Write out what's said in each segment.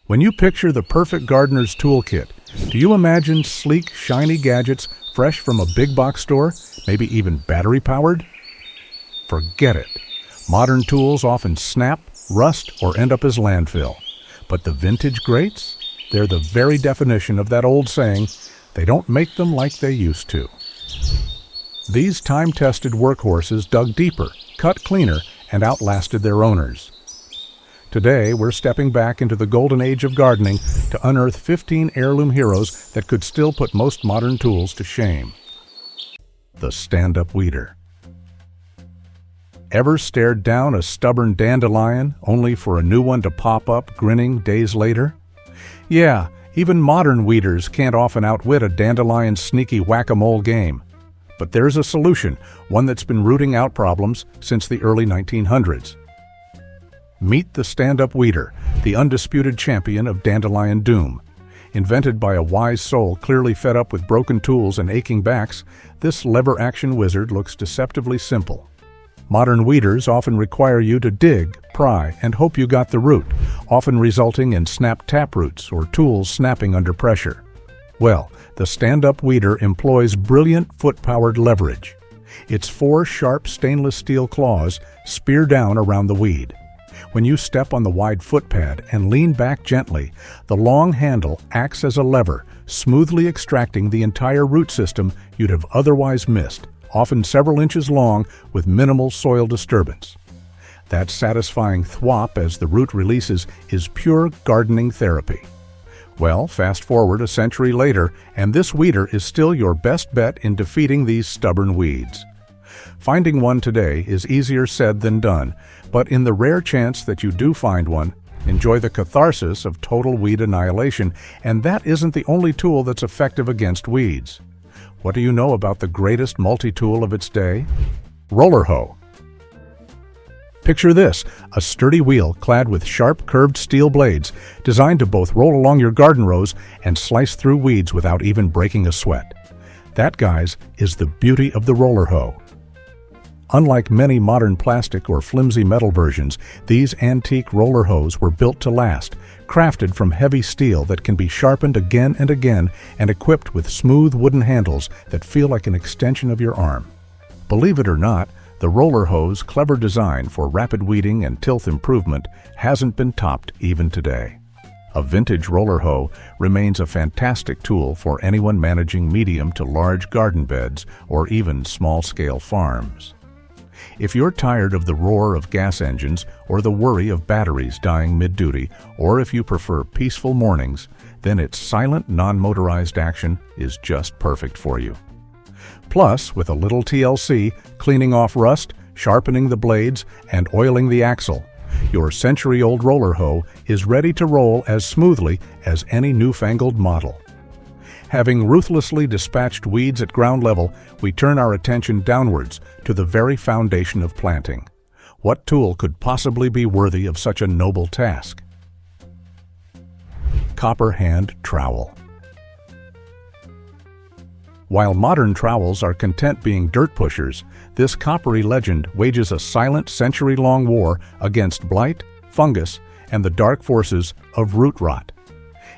When you picture the perfect gardener's toolkit, do you imagine sleek, shiny gadgets fresh from a big box store, maybe even battery-powered? Forget it. Modern tools often snap, rust, or end up as landfill. But the vintage greats? They're the very definition of that old saying, they don't make them like they used to. These time-tested workhorses dug deeper, cut cleaner, and outlasted their owners. Today, we're stepping back into the golden age of gardening to unearth 15 heirloom heroes that could still put most modern tools to shame. The stand-up weeder. Ever stared down a stubborn dandelion only for a new one to pop up grinning days later? Yeah, even modern weeders can't often outwit a dandelion's sneaky whack-a-mole game. But there's a solution, one that's been rooting out problems since the early 1900s. Meet the stand-up weeder, the undisputed champion of dandelion doom. Invented by a wise soul clearly fed up with broken tools and aching backs, this lever-action wizard looks deceptively simple. Modern weeders often require you to dig, pry, and hope you got the root, often resulting in snapped taproots or tools snapping under pressure. Well, the stand-up weeder employs brilliant foot-powered leverage. Its 4 sharp stainless steel claws spear down around the weed. When you step on the wide footpad and lean back gently, the long handle acts as a lever, smoothly extracting the entire root system you'd have otherwise missed, often several inches long with minimal soil disturbance. That satisfying thwop as the root releases is pure gardening therapy. Well, fast forward a century later, and this weeder is still your best bet in defeating these stubborn weeds. Finding one today is easier said than done, but in the rare chance that you do find one, enjoy the catharsis of total weed annihilation, and that isn't the only tool that's effective against weeds. What do you know about the greatest multi-tool of its day? Roller hoe. Picture this, a sturdy wheel clad with sharp curved steel blades designed to both roll along your garden rows and slice through weeds without even breaking a sweat. That, guys, is the beauty of the roller hoe. Unlike many modern plastic or flimsy metal versions, these antique roller hoes were built to last, crafted from heavy steel that can be sharpened again and again and equipped with smooth wooden handles that feel like an extension of your arm. Believe it or not, the roller hoe's clever design for rapid weeding and tilth improvement hasn't been topped even today. A vintage roller hoe remains a fantastic tool for anyone managing medium to large garden beds or even small-scale farms. If you're tired of the roar of gas engines or the worry of batteries dying mid-duty, or if you prefer peaceful mornings, then its silent, non-motorized action is just perfect for you. Plus, with a little TLC, cleaning off rust, sharpening the blades, and oiling the axle, your century-old roller hoe is ready to roll as smoothly as any newfangled model. Having ruthlessly dispatched weeds at ground level, we turn our attention downwards to the very foundation of planting. What tool could possibly be worthy of such a noble task? Copper hand trowel. While modern trowels are content being dirt pushers, this coppery legend wages a silent century-long war against blight, fungus, and the dark forces of root rot.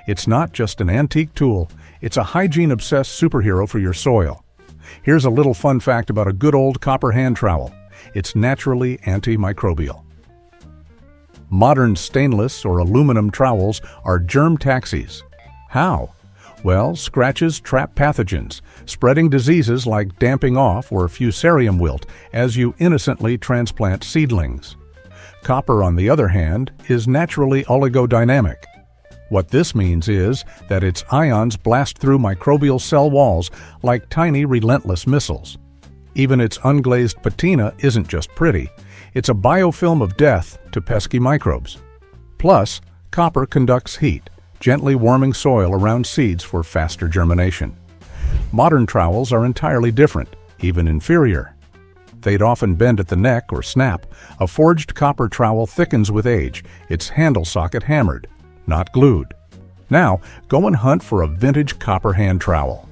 It's not just an antique tool, it's a hygiene-obsessed superhero for your soil. Here's a little fun fact about a good old copper hand trowel. It's naturally antimicrobial. Modern stainless or aluminum trowels are germ taxis. How? Well, scratches trap pathogens, spreading diseases like damping off or fusarium wilt as you innocently transplant seedlings. Copper, on the other hand, is naturally oligodynamic. What this means is that its ions blast through microbial cell walls like tiny, relentless missiles. Even its unglazed patina isn't just pretty, it's a biofilm of death to pesky microbes. Plus, copper conducts heat, gently warming soil around seeds for faster germination. Modern trowels are entirely different, even inferior. They'd often bend at the neck or snap. A forged copper trowel thickens with age, its handle socket hammered, not glued. Now, go and hunt for a vintage copper hand trowel.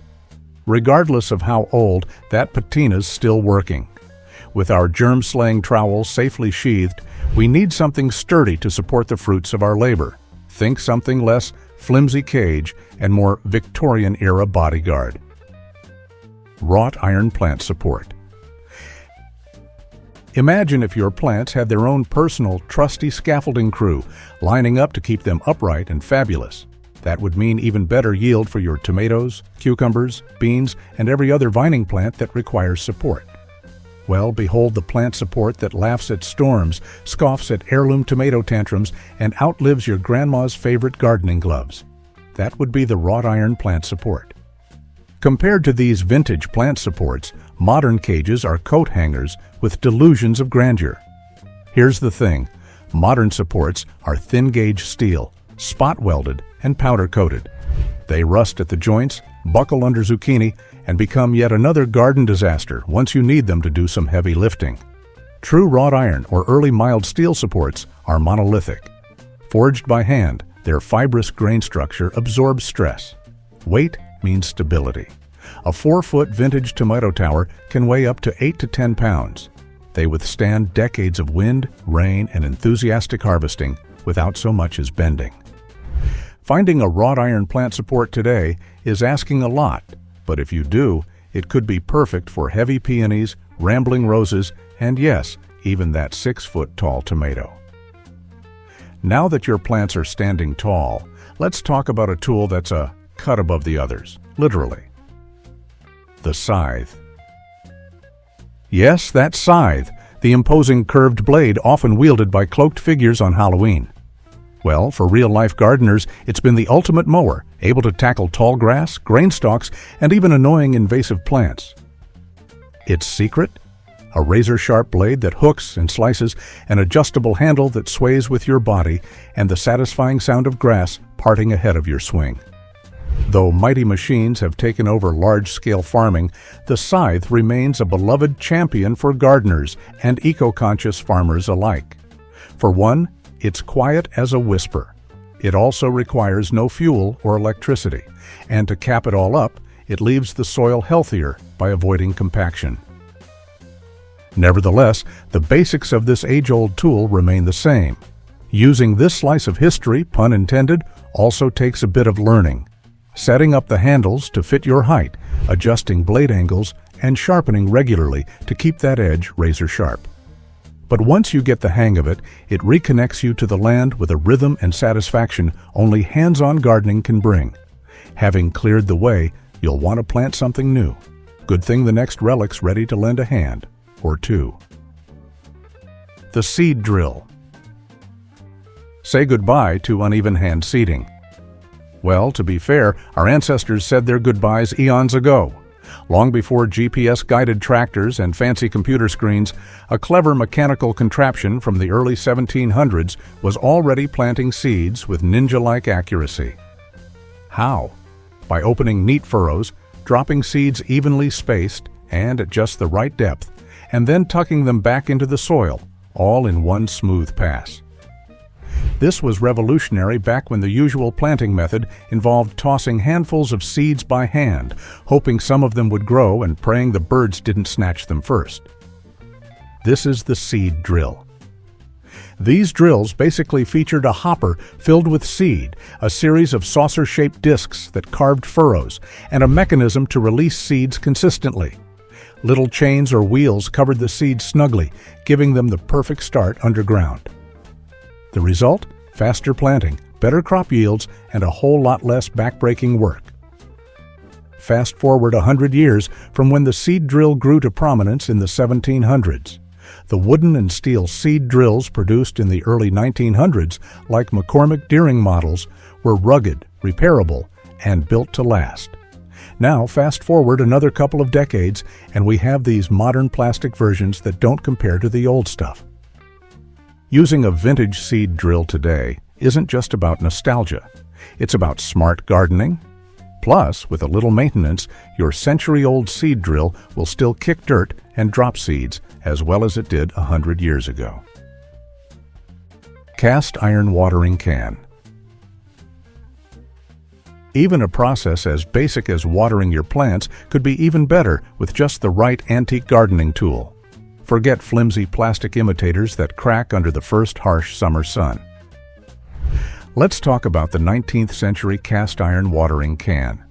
Regardless of how old, that patina's still working. With our germ-slaying trowel safely sheathed, we need something sturdy to support the fruits of our labor. Think something less flimsy cage and more Victorian-era bodyguard. Wrought iron plant support. Imagine if your plants had their own personal, trusty scaffolding crew, lining up to keep them upright and fabulous. That would mean even better yield for your tomatoes, cucumbers, beans, and every other vining plant that requires support. Well, behold the plant support that laughs at storms, scoffs at heirloom tomato tantrums, and outlives your grandma's favorite gardening gloves. That would be the wrought iron plant support. Compared to these vintage plant supports, modern cages are coat hangers with delusions of grandeur. Here's the thing, modern supports are thin-gauge steel, spot-welded, and powder-coated. They rust at the joints, buckle under zucchini, and become yet another garden disaster once you need them to do some heavy lifting. True wrought iron or early mild steel supports are monolithic. Forged by hand, their fibrous grain structure absorbs stress. Weight means stability. A 4-foot vintage tomato tower can weigh up to 8 to 10 pounds. They withstand decades of wind, rain, and enthusiastic harvesting without so much as bending. Finding a wrought iron plant support today is asking a lot, but if you do, it could be perfect for heavy peonies, rambling roses, and yes, even that 6-foot tall tomato. Now that your plants are standing tall, let's talk about a tool that's a cut above the others, literally. The scythe. Yes, that scythe, the imposing curved blade often wielded by cloaked figures on Halloween. Well, for real-life gardeners, it's been the ultimate mower, able to tackle tall grass, grain stalks, and even annoying invasive plants. Its secret? A razor-sharp blade that hooks and slices, an adjustable handle that sways with your body, and the satisfying sound of grass parting ahead of your swing. Though mighty machines have taken over large-scale farming, the scythe remains a beloved champion for gardeners and eco-conscious farmers alike. For one, it's quiet as a whisper. It also requires no fuel or electricity, and to cap it all up, it leaves the soil healthier by avoiding compaction. Nevertheless, the basics of this age-old tool remain the same. Using this slice of history, pun intended, also takes a bit of learning. Setting up the handles to fit your height, adjusting blade angles, and sharpening regularly to keep that edge razor sharp. But once you get the hang of it, it reconnects you to the land with a rhythm and satisfaction only hands-on gardening can bring. Having cleared the way, you'll want to plant something new. Good thing the next relic's ready to lend a hand, or two. The seed drill. Say goodbye to uneven hand seeding. Well, to be fair, our ancestors said their goodbyes eons ago. Long before GPS-guided tractors and fancy computer screens, a clever mechanical contraption from the early 1700s was already planting seeds with ninja-like accuracy. How? By opening neat furrows, dropping seeds evenly spaced and at just the right depth, and then tucking them back into the soil, all in one smooth pass. This was revolutionary back when the usual planting method involved tossing handfuls of seeds by hand, hoping some of them would grow and praying the birds didn't snatch them first. This is the seed drill. These drills basically featured a hopper filled with seed, a series of saucer-shaped discs that carved furrows, and a mechanism to release seeds consistently. Little chains or wheels covered the seeds snugly, giving them the perfect start underground. The result? Faster planting, better crop yields, and a whole lot less backbreaking work. Fast forward 100 years from when the seed drill grew to prominence in the 1700s. The wooden and steel seed drills produced in the early 1900s, like McCormick Deering models, were rugged, repairable, and built to last. Now, fast forward another couple of decades, and we have these modern plastic versions that don't compare to the old stuff. Using a vintage seed drill today isn't just about nostalgia. It's about smart gardening. Plus, with a little maintenance, your century-old seed drill will still kick dirt and drop seeds as well as it did 100 years ago. Cast iron watering can. Even a process as basic as watering your plants could be even better with just the right antique gardening tool. Forget flimsy plastic imitators that crack under the first harsh summer sun. Let's talk about the 19th century cast iron watering can.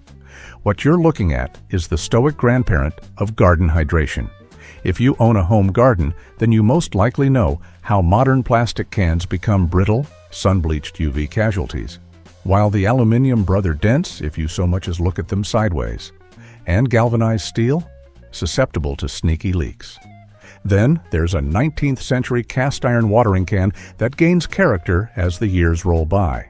What you're looking at is the stoic grandparent of garden hydration. If you own a home garden, then you most likely know how modern plastic cans become brittle, sun-bleached UV casualties, while the aluminum brother dents if you so much as look at them sideways, and galvanized steel, susceptible to sneaky leaks. Then there's a 19th century cast iron watering can that gains character as the years roll by.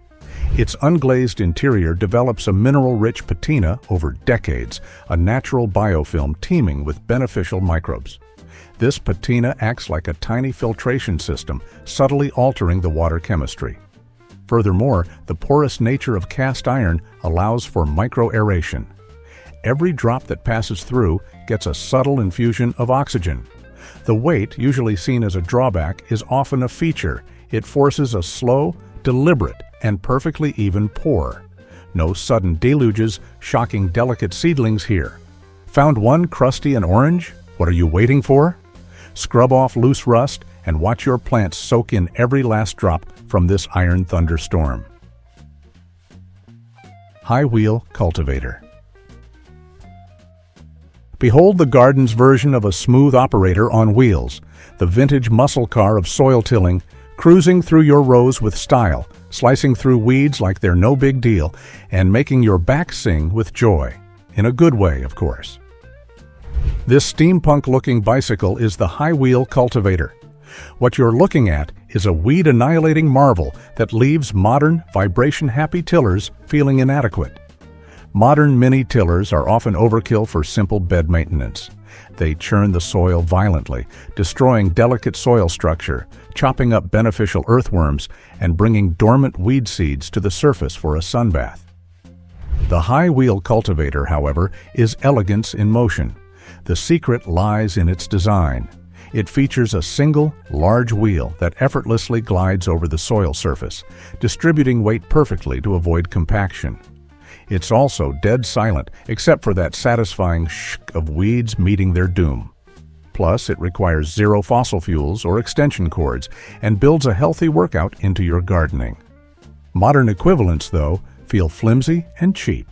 Its unglazed interior develops a mineral-rich patina over decades, a natural biofilm teeming with beneficial microbes. This patina acts like a tiny filtration system, subtly altering the water chemistry. Furthermore, the porous nature of cast iron allows for microaeration. Every drop that passes through gets a subtle infusion of oxygen. The weight, usually seen as a drawback, is often a feature. It forces a slow, deliberate, and perfectly even pour. No sudden deluges, shocking delicate seedlings here. Found one crusty and orange? What are you waiting for? Scrub off loose rust and watch your plants soak in every last drop from this iron thunderstorm. High Wheel Cultivator. Behold the garden's version of a smooth operator on wheels, the vintage muscle car of soil tilling, cruising through your rows with style, slicing through weeds like they're no big deal, and making your back sing with joy. In a good way, of course. This steampunk-looking bicycle is the High Wheel Cultivator. What you're looking at is a weed-annihilating marvel that leaves modern, vibration-happy tillers feeling inadequate. Modern mini-tillers are often overkill for simple bed maintenance. They churn the soil violently, destroying delicate soil structure, chopping up beneficial earthworms, and bringing dormant weed seeds to the surface for a sunbath. The High Wheel Cultivator, however, is elegance in motion. The secret lies in its design. It features a single, large wheel that effortlessly glides over the soil surface, distributing weight perfectly to avoid compaction. It's also dead silent, except for that satisfying shh of weeds meeting their doom. Plus, it requires zero fossil fuels or extension cords and builds a healthy workout into your gardening. Modern equivalents, though, feel flimsy and cheap.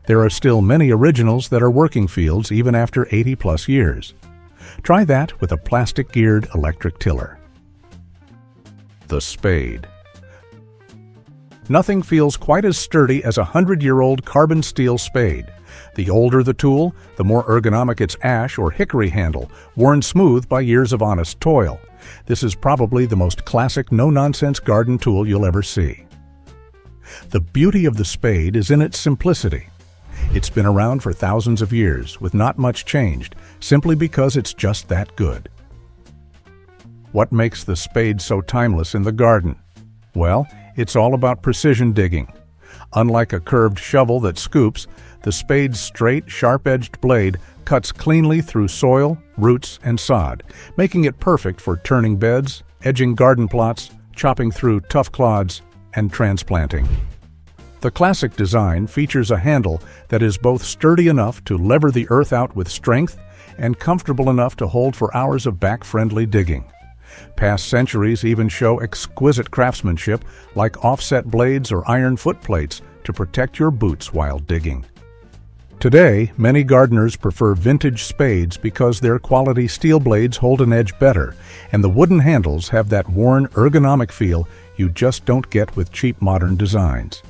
There are still many originals that are working fields even after 80-plus years. Try that with a plastic-geared electric tiller. The Spade. Nothing feels quite as sturdy as a 100-year-old carbon steel spade. The older the tool, the more ergonomic its ash or hickory handle, worn smooth by years of honest toil. This is probably the most classic no-nonsense garden tool you'll ever see. The beauty of the spade is in its simplicity. It's been around for thousands of years, with not much changed, simply because it's just that good. What makes the spade so timeless in the garden? Well, it's all about precision digging. Unlike a curved shovel that scoops, the spade's straight, sharp-edged blade cuts cleanly through soil, roots, and sod, making it perfect for turning beds, edging garden plots, chopping through tough clods, and transplanting. The classic design features a handle that is both sturdy enough to lever the earth out with strength and comfortable enough to hold for hours of back-friendly digging. Past centuries even show exquisite craftsmanship like offset blades or iron foot plates to protect your boots while digging. Today, many gardeners prefer vintage spades because their quality steel blades hold an edge better, and the wooden handles have that worn, ergonomic feel you just don't get with cheap modern designs.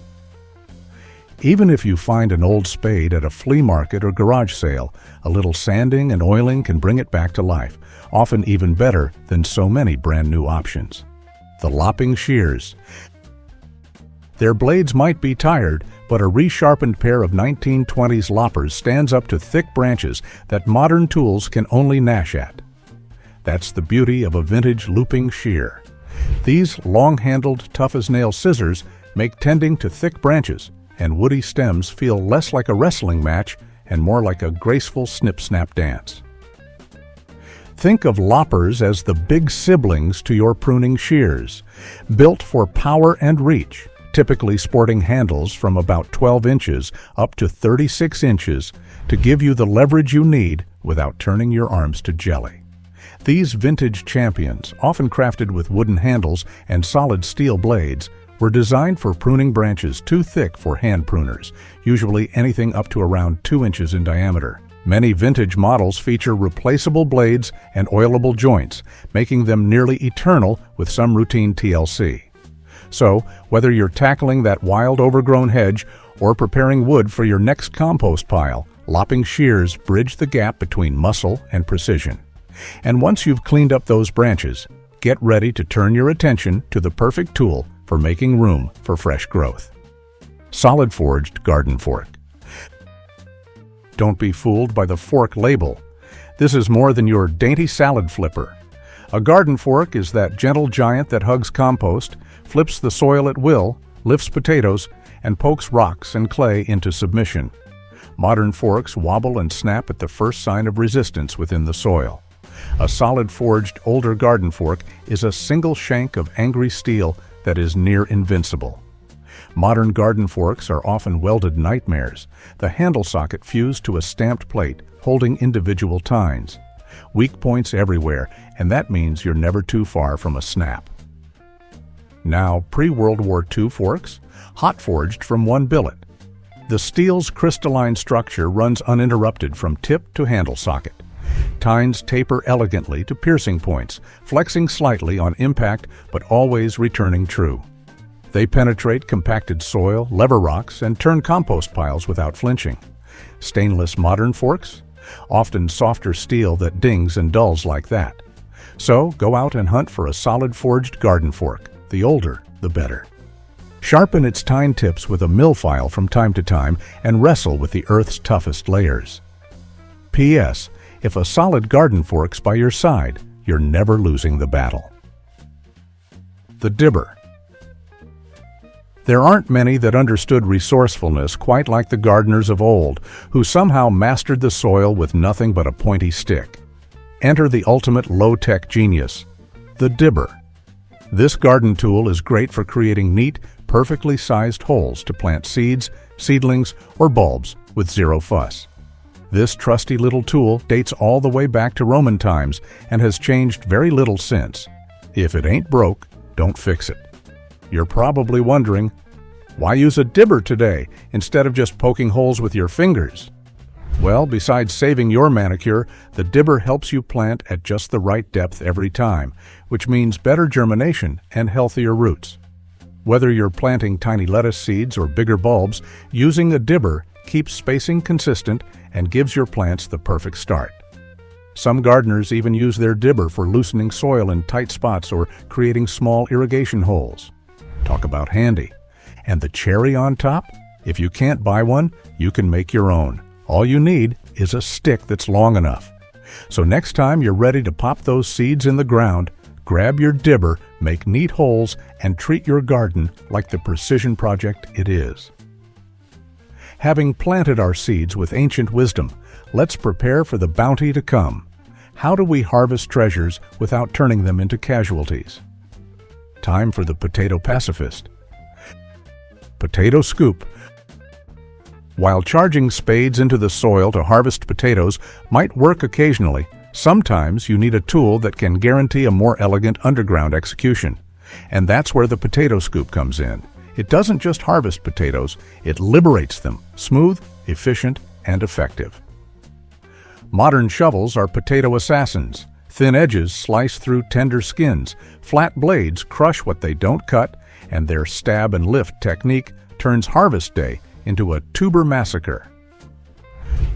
Even if you find an old spade at a flea market or garage sale, a little sanding and oiling can bring it back to life, often even better than so many brand new options. The Lopping Shears. Their blades might be tired, but a resharpened pair of 1920s loppers stands up to thick branches that modern tools can only gnash at. That's the beauty of a vintage looping shear. These long-handled, tough-as-nail scissors make tending to thick branches and woody stems feel less like a wrestling match and more like a graceful snip-snap dance. Think of loppers as the big siblings to your pruning shears, built for power and reach, typically sporting handles from about 12 inches up to 36 inches to give you the leverage you need without turning your arms to jelly. These vintage champions, often crafted with wooden handles and solid steel blades, were designed for pruning branches too thick for hand pruners, usually anything up to around 2 inches in diameter. Many vintage models feature replaceable blades and oilable joints, making them nearly eternal with some routine TLC. So, whether you're tackling that wild overgrown hedge or preparing wood for your next compost pile, Lopping Shears bridge the gap between muscle and precision. And once you've cleaned up those branches, get ready to turn your attention to the perfect tool for making room for fresh growth. Solid forged garden fork. Don't be fooled by the fork label. This is more than your dainty salad flipper. A garden fork is that gentle giant that hugs compost, flips the soil at will, lifts potatoes, and pokes rocks and clay into submission. Modern forks wobble and snap at the first sign of resistance within the soil. A solid forged older garden fork is a single shank of angry steel that is near invincible. Modern garden forks are often welded nightmares, the handle socket fused to a stamped plate holding individual tines. Weak points everywhere, and that means you're never too far from a snap. Now, pre-World War II forks, hot forged from one billet. The steel's crystalline structure runs uninterrupted from tip to handle socket. Tines taper elegantly to piercing points, flexing slightly on impact but always returning true. They penetrate compacted soil, lever rocks, and turn compost piles without flinching. Stainless modern forks? Often softer steel that dings and dulls like that. So go out and hunt for a solid forged garden fork. The older, the better. Sharpen its tine tips with a mill file from time to time and wrestle with the earth's toughest layers. P.S. If a solid garden fork's by your side, you're never losing the battle. The Dibber. There aren't many that understood resourcefulness quite like the gardeners of old, who somehow mastered the soil with nothing but a pointy stick. Enter the ultimate low-tech genius, the Dibber. This garden tool is great for creating neat, perfectly sized holes to plant seeds, seedlings, or bulbs with zero fuss. This trusty little tool dates all the way back to Roman times and has changed very little since. If it ain't broke, don't fix it. You're probably wondering, why use a dibber today instead of just poking holes with your fingers? Well, besides saving your manicure, the dibber helps you plant at just the right depth every time, which means better germination and healthier roots. Whether you're planting tiny lettuce seeds or bigger bulbs, using a dibber keeps spacing consistent and gives your plants the perfect start. Some gardeners even use their dibber for loosening soil in tight spots or creating small irrigation holes. Talk about handy. And the cherry on top? If you can't buy one, you can make your own. All you need is a stick that's long enough. So next time you're ready to pop those seeds in the ground, grab your dibber, make neat holes, and treat your garden like the precision project it is. Having planted our seeds with ancient wisdom, let's prepare for the bounty to come. How do we harvest treasures without turning them into casualties? Time for the potato pacifist. Potato scoop. While charging spades into the soil to harvest potatoes might work occasionally, sometimes you need a tool that can guarantee a more elegant underground execution. And that's where the potato scoop comes in. It doesn't just harvest potatoes, it liberates them, smooth, efficient, and effective. Modern shovels are potato assassins. Thin edges slice through tender skins, flat blades crush what they don't cut, and their stab and lift technique turns harvest day into a tuber massacre.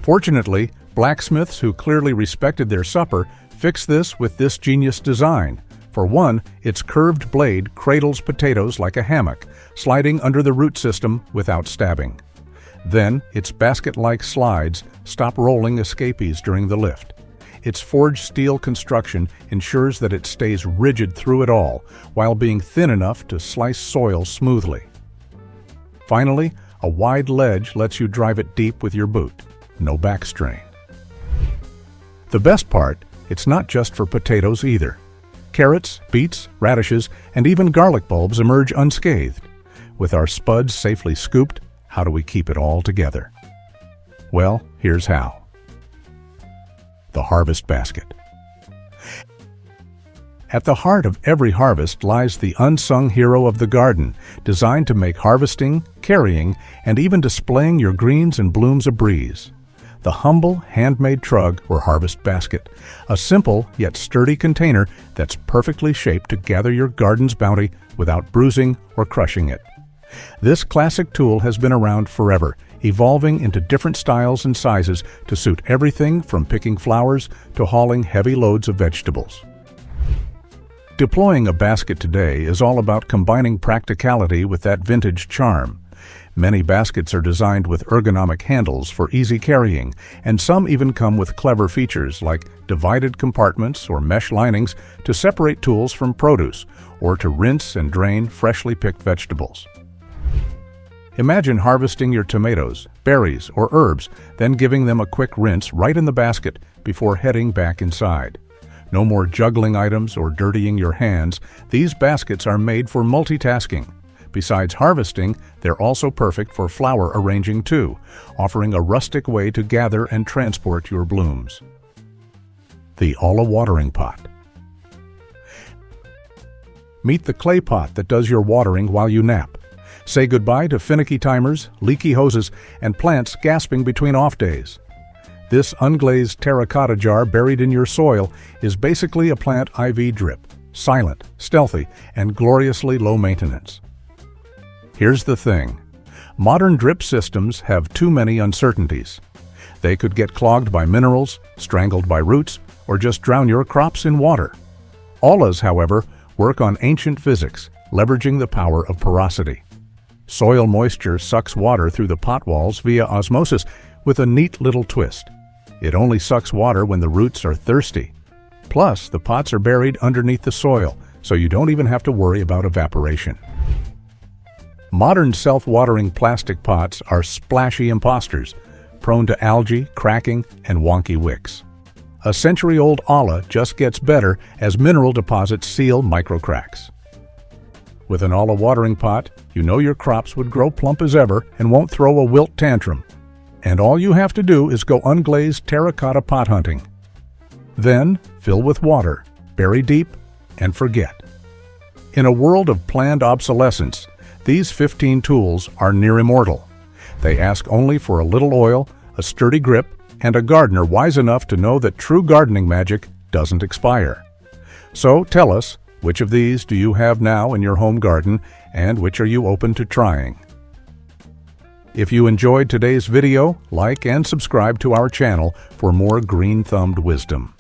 Fortunately, blacksmiths who clearly respected their supper fixed this with this genius design. For one, its curved blade cradles potatoes like a hammock, sliding under the root system without stabbing. Then, its basket-like slides stop rolling escapees during the lift. Its forged steel construction ensures that it stays rigid through it all, while being thin enough to slice soil smoothly. Finally, a wide ledge lets you drive it deep with your boot. No back strain. The best part, it's not just for potatoes either. Carrots, beets, radishes, and even garlic bulbs emerge unscathed. With our spuds safely scooped, how do we keep it all together? Well, here's how. The harvest basket. At the heart of every harvest lies the unsung hero of the garden, designed to make harvesting, carrying, and even displaying your greens and blooms a breeze. The humble, handmade trug or harvest basket, a simple yet sturdy container that's perfectly shaped to gather your garden's bounty without bruising or crushing it. This classic tool has been around forever, evolving into different styles and sizes to suit everything from picking flowers to hauling heavy loads of vegetables. Deploying a basket today is all about combining practicality with that vintage charm. Many baskets are designed with ergonomic handles for easy carrying, and some even come with clever features like divided compartments or mesh linings to separate tools from produce, or to rinse and drain freshly picked vegetables. Imagine harvesting your tomatoes, berries, or herbs, then giving them a quick rinse right in the basket before heading back inside. No more juggling items or dirtying your hands. These baskets are made for multitasking. Besides harvesting, they're also perfect for flower arranging too, offering a rustic way to gather and transport your blooms. The Olla Watering Pot. Meet the clay pot that does your watering while you nap. Say goodbye to finicky timers, leaky hoses, and plants gasping between off days. This unglazed terracotta jar buried in your soil is basically a plant IV drip, silent, stealthy, and gloriously low maintenance. Here's the thing. Modern drip systems have too many uncertainties. They could get clogged by minerals, strangled by roots, or just drown your crops in water. Olla's, however, work on ancient physics, leveraging the power of porosity. Soil moisture sucks water through the pot walls via osmosis with a neat little twist. It only sucks water when the roots are thirsty. Plus, the pots are buried underneath the soil, so you don't even have to worry about evaporation. Modern self-watering plastic pots are splashy imposters, prone to algae, cracking, and wonky wicks. A century-old Olla just gets better as mineral deposits seal microcracks. With an Olla watering pot, you know your crops would grow plump as ever and won't throw a wilt tantrum. And all you have to do is go unglazed terracotta pot hunting. Then, fill with water, bury deep, and forget. In a world of planned obsolescence, these 15 tools are near immortal. They ask only for a little oil, a sturdy grip, and a gardener wise enough to know that true gardening magic doesn't expire. So tell us, which of these do you have now in your home garden, and which are you open to trying? If you enjoyed today's video, like and subscribe to our channel for more green-thumbed wisdom.